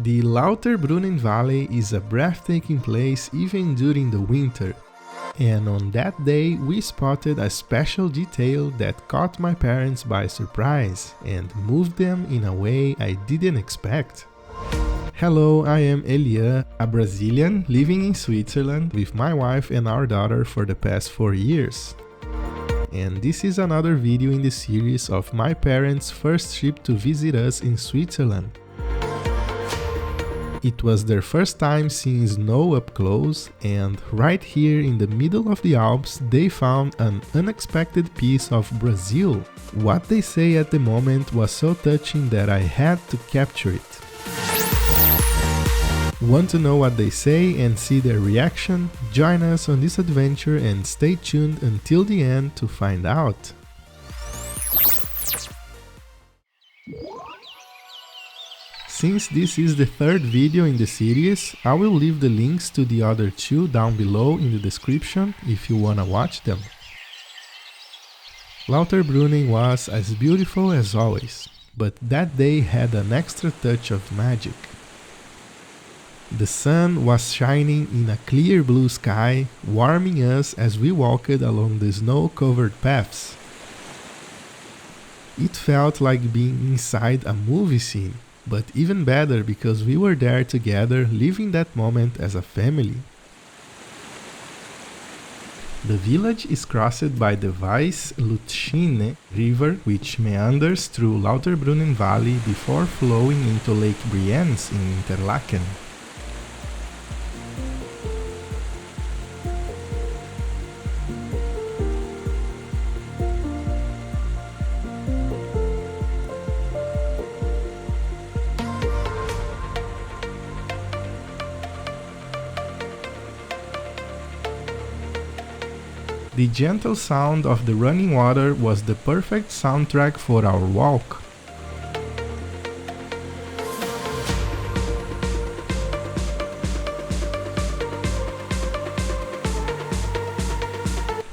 The Lauterbrunnen Valley is a breathtaking place even during the winter. And on that day we spotted a special detail that caught my parents by surprise and moved them in a way I didn't expect. Hello, I am Elian, a Brazilian living in Switzerland with my wife and our daughter for the past 4 years. And this is another video in the series of my parents' first trip to visit us in Switzerland. It was their first time seeing snow up close, and right here in the middle of the Alps they found an unexpected piece of Brazil. What they say at the moment was so touching that I had to capture it. Want to know what they say and see their reaction? Join us on this adventure and stay tuned until the end to find out. Since this is the third video in the series, I will leave the links to the other two down below in the description if you wanna watch them. Lauterbrunnen was as beautiful as always, but that day had an extra touch of magic. The sun was shining in a clear blue sky, warming us as we walked along the snow-covered paths. It felt like being inside a movie scene, but even better because we were there together, living that moment as a family. The village is crossed by the Weisse Lütschine river, which meanders through Lauterbrunnen Valley before flowing into Lake Brienz in Interlaken. The gentle sound of the running water was the perfect soundtrack for our walk.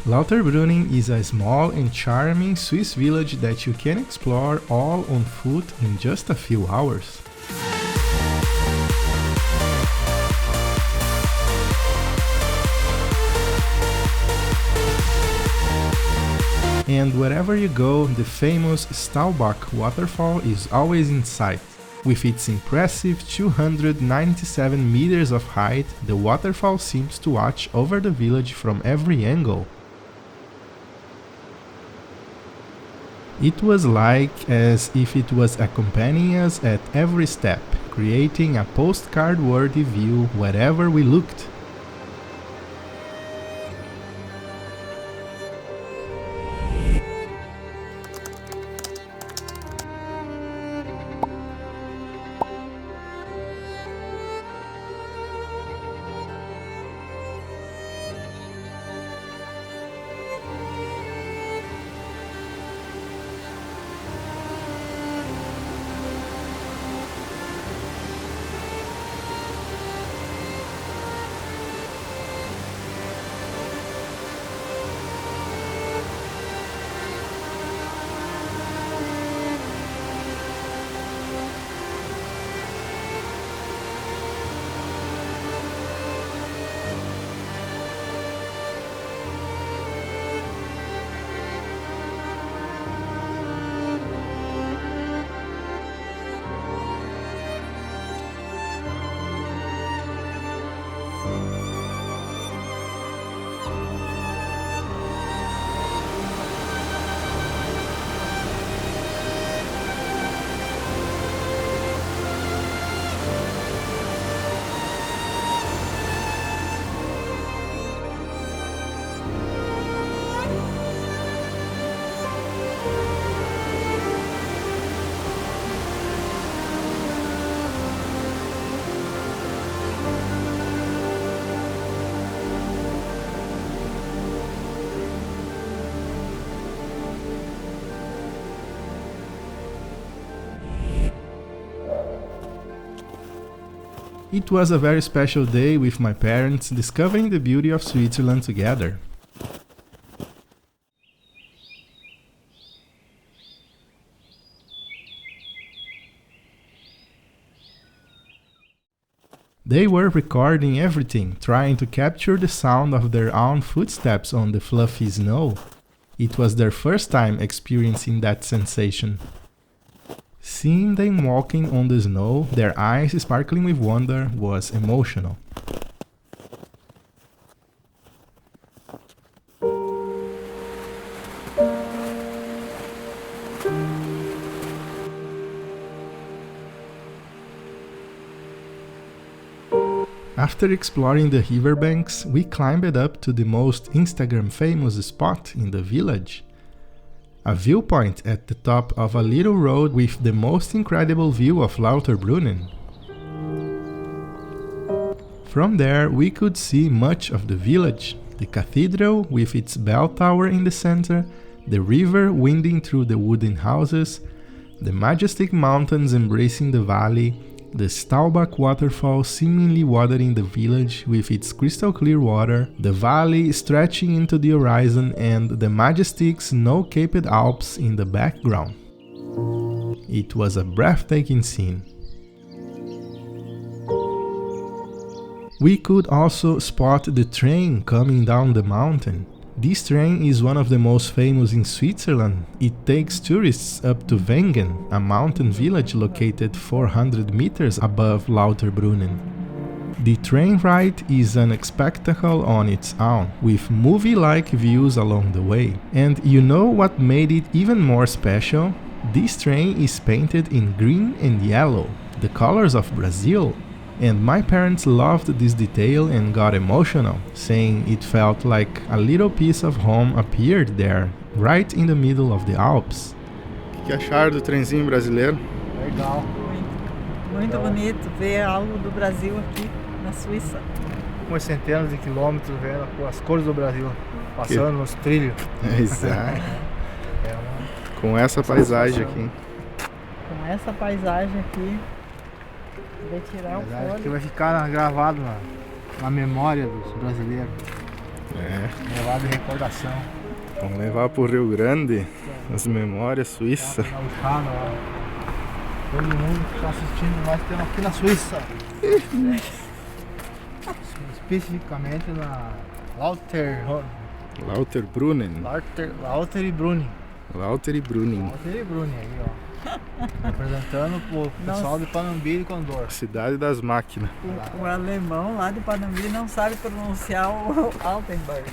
Lauterbrunnen is a small and charming Swiss village that you can explore all on foot in just a few hours. And wherever you go, the famous Staubbach waterfall is always in sight. With its impressive 297 meters of height, the waterfall seems to watch over the village from every angle. It was like as if it was accompanying us at every step, creating a postcard-worthy view wherever we looked. It was a very special day with my parents discovering the beauty of Switzerland together. They were recording everything, trying to capture the sound of their own footsteps on the fluffy snow. It was their first time experiencing that sensation. Seeing them walking on the snow, their eyes sparkling with wonder, was emotional. After exploring the riverbanks, we climbed up to the most Instagram famous spot in the village. A viewpoint at the top of a little road with the most incredible view of Lauterbrunnen. From there we could see much of the village, the cathedral with its bell tower in the center, the river winding through the wooden houses, the majestic mountains embracing the valley, the Staubbach waterfall seemingly watering the village with its crystal clear water, the valley stretching into the horizon, and the majestic snow-capped Alps in the background. It was a breathtaking scene. We could also spot the train coming down the mountain. This train is one of the most famous in Switzerland. It takes tourists up to Wengen, a mountain village located 400 meters above Lauterbrunnen. The train ride is an spectacle on its own, with movie-like views along the way. And you know what made it even more special? This train is painted in green and yellow, the colors of Brazil. And my parents loved this detail and got emotional, saying it felt like a little piece of home appeared there, right in the middle of the Alps. O que acharam do trenzinho brasileiro? Legal. Muito bonito ver algo do Brasil aqui na Suíça. Umas centenas de quilômetros vendo as cores do Brasil, passando nos trilhos. Exato. Com essa paisagem aqui. Com essa paisagem aqui. Vai tirar o fone. Que vai ficar gravado na memória dos brasileiros. Levado em recordação. Vamos levar pro Rio Grande as memórias suíças. Todo mundo que está assistindo, nós temos aqui na Suíça. Especificamente na Lauterbrunnen. Lauterbrunnen aí, ó. Representando o pessoal de Panambi e Condor. Cidade das máquinas. O alemão lá de Panambi não sabe pronunciar o Altenberg.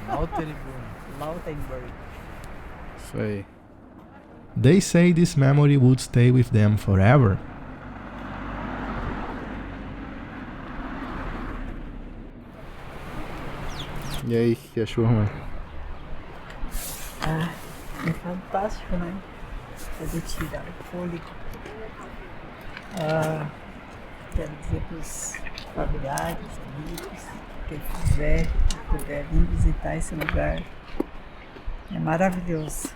Lauterbrunnen. Isso aí. They say this memory would stay with them forever. E aí, o que achou, mãe? É fantástico, né? É de tirar o fôlego. Quero dizer para os familiares, amigos, quem puder vir visitar esse lugar. É maravilhoso.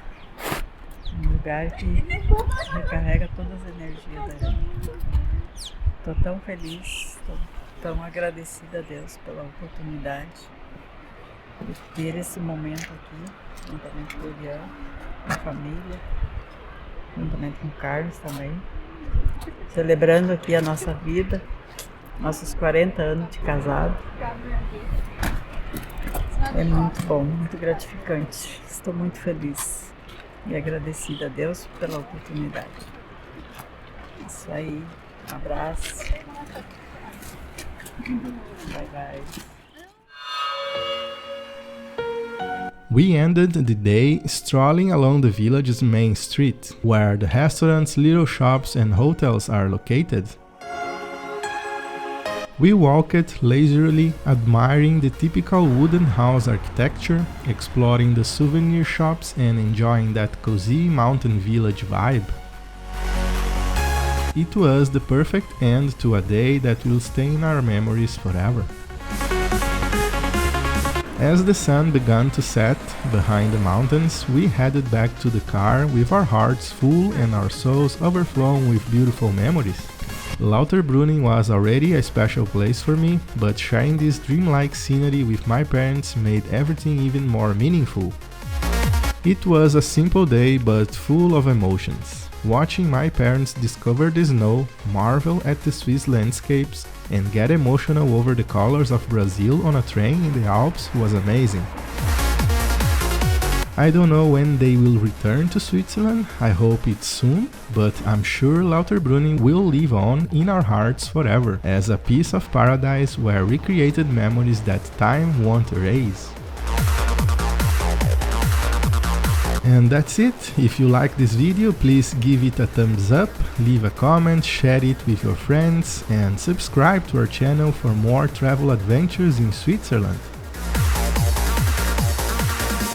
Um lugar que recarrega todas as energias da gente. Estou tão feliz, estou tão agradecida a Deus pela oportunidade de ter esse momento aqui, juntamente com o Ian, com a família, juntamente com o Carlos também, celebrando aqui a nossa vida, nossos 40 anos de casado. É muito bom, muito gratificante. Estou muito feliz e agradecida a Deus pela oportunidade. Isso aí, um abraço. Bye bye. We ended the day strolling along the village's main street, where the restaurants, little shops and hotels are located. We walked leisurely, admiring the typical wooden house architecture, exploring the souvenir shops and enjoying that cozy mountain village vibe. It was the perfect end to a day that will stay in our memories forever. As the sun began to set behind the mountains, we headed back to the car with our hearts full and our souls overflowing with beautiful memories. Lauterbrunnen was already a special place for me, but sharing this dreamlike scenery with my parents made everything even more meaningful. It was a simple day but full of emotions. watching my parents discover the snow, marvel at the Swiss landscapes, and get emotional over the colors of Brazil on a train in the Alps was amazing. I don't know when they will return to Switzerland, I hope it's soon, but I'm sure Lauterbrunnen will live on in our hearts forever, as a piece of paradise where recreated memories that time won't erase. And that's it. If you like this video, please give it a thumbs up, leave a comment, share it with your friends, and subscribe to our channel for more travel adventures in Switzerland.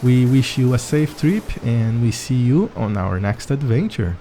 We wish you a safe trip and we see you on our next adventure.